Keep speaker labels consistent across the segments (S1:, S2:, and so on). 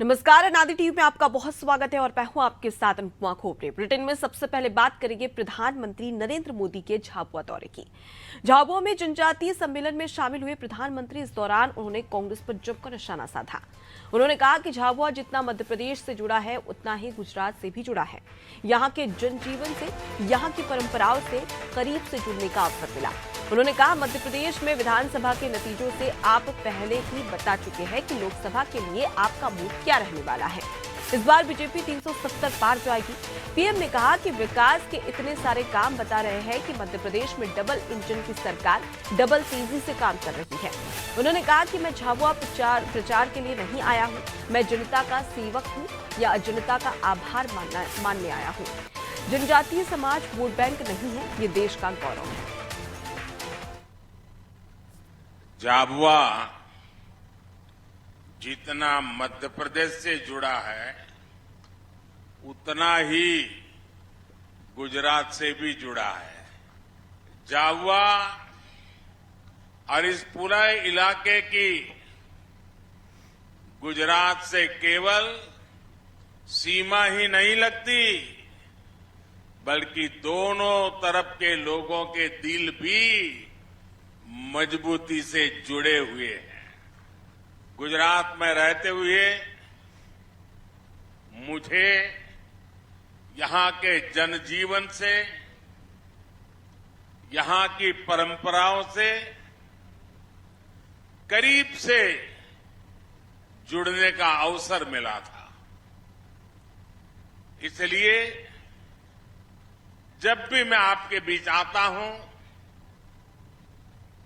S1: नमस्कार, अनादि टीवी में आपका बहुत स्वागत है और मैं हूं आपके साथ अनुपमा खोपड़े। बुलेटिन में सबसे पहले बात करेंगे प्रधानमंत्री नरेंद्र मोदी के झाबुआ दौरे की। झाबुआ में जनजातीय सम्मेलन में शामिल हुए प्रधानमंत्री। इस दौरान उन्होंने कांग्रेस पर जमकर निशाना साधा। उन्होंने कहा कि झाबुआ जितना मध्य प्रदेश से जुड़ा है उतना ही गुजरात से भी जुड़ा है। यहाँ के जनजीवन से, यहाँ की परंपराओं से करीब से जुड़ने का अवसर मिला। उन्होंने कहा, मध्य प्रदेश में विधानसभा के नतीजों से आप पहले ही बता चुके हैं कि लोकसभा के लिए आपका मूड क्या रहने वाला है। इस बार बीजेपी 370 पार जाएगी। पीएम ने कहा कि विकास के इतने सारे काम बता रहे हैं कि मध्य प्रदेश में डबल इंजन की सरकार डबल तेजी से काम कर रही है। उन्होंने कहा कि मैं झाबुआ प्रचार के लिए नहीं आया हूं, मैं जनता का सेवक हूं या जनता का आभार मानने आया हूं। जनजातीय समाज वोट बैंक नहीं है, ये देश का गौरव है।
S2: झाबुआ जितना मध्य प्रदेश से जुड़ा है उतना ही गुजरात से भी जुड़ा है। झाबुआ और इस पूरे इलाके की गुजरात से केवल सीमा ही नहीं लगती, बल्कि दोनों तरफ के लोगों के दिल भी मजबूती से जुड़े हुए हैं। गुजरात में रहते हुए मुझे यहां के जनजीवन से, यहां की परंपराओं से करीब से जुड़ने का अवसर मिला था। इसलिए जब भी मैं आपके बीच आता हूं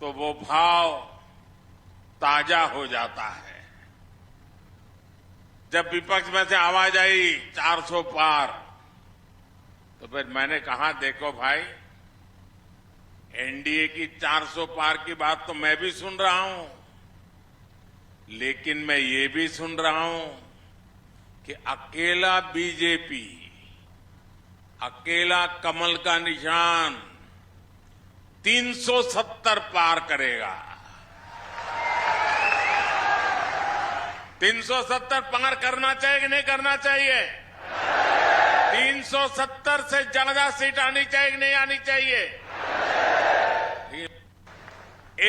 S2: तो वो भाव ताजा हो जाता है। जब विपक्ष में से आवाज आई 400 पार, तो फिर मैंने कहा, देखो भाई, एनडीए की 400 पार की बात तो मैं भी सुन रहा हूं, लेकिन मैं ये भी सुन रहा हूं कि अकेला बीजेपी, अकेला कमल का निशान 370 पार करेगा। 370 पार करना चाहिए कि नहीं करना चाहिए? 370 से ज्यादा सीट आनी चाहिए कि नहीं आनी चाहिए?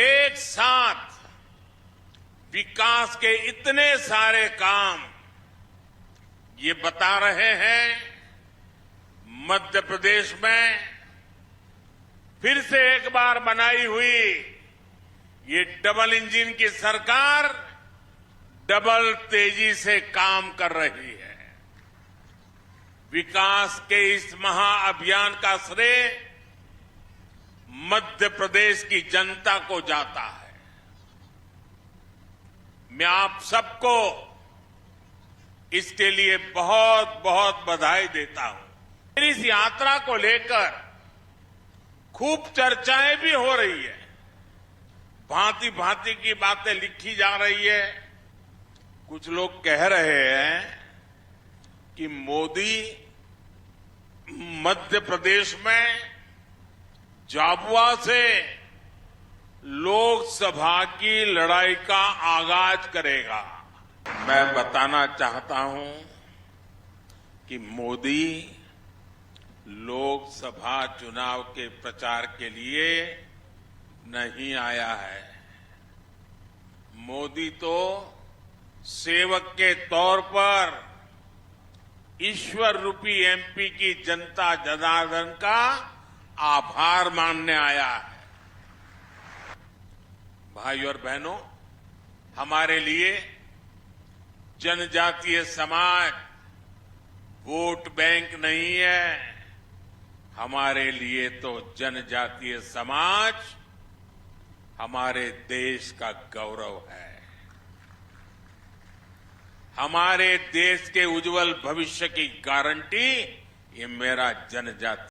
S2: एक साथ विकास के इतने सारे काम ये बता रहे हैं मध्य प्रदेश में फिर से एक बार बनाई हुई ये डबल इंजन की सरकार डबल तेजी से काम कर रही है। विकास के इस महाअभियान का श्रेय मध्य प्रदेश की जनता को जाता है। मैं आप सबको इसके लिए बहुत बहुत बधाई देता हूं। मेरी इस यात्रा को लेकर खूब चर्चाएं भी हो रही है, भांति भांति की बातें लिखी जा रही है। कुछ लोग कह रहे हैं कि मोदी मध्य प्रदेश में झाबुआ से लोकसभा की लड़ाई का आगाज करेगा। मैं बताना चाहता हूं कि मोदी लोकसभा चुनाव के प्रचार के लिए नहीं आया है। मोदी तो सेवक के तौर पर ईश्वर रूपी एमपी की जनता जनार्दन का आभार मानने आया है। भाई और बहनों, हमारे लिए जनजातीय समाज वोट बैंक नहीं है। हमारे लिए तो जनजातीय समाज हमारे देश का गौरव है। हमारे देश के उज्जवल भविष्य की गारंटी ये मेरा जनजातीय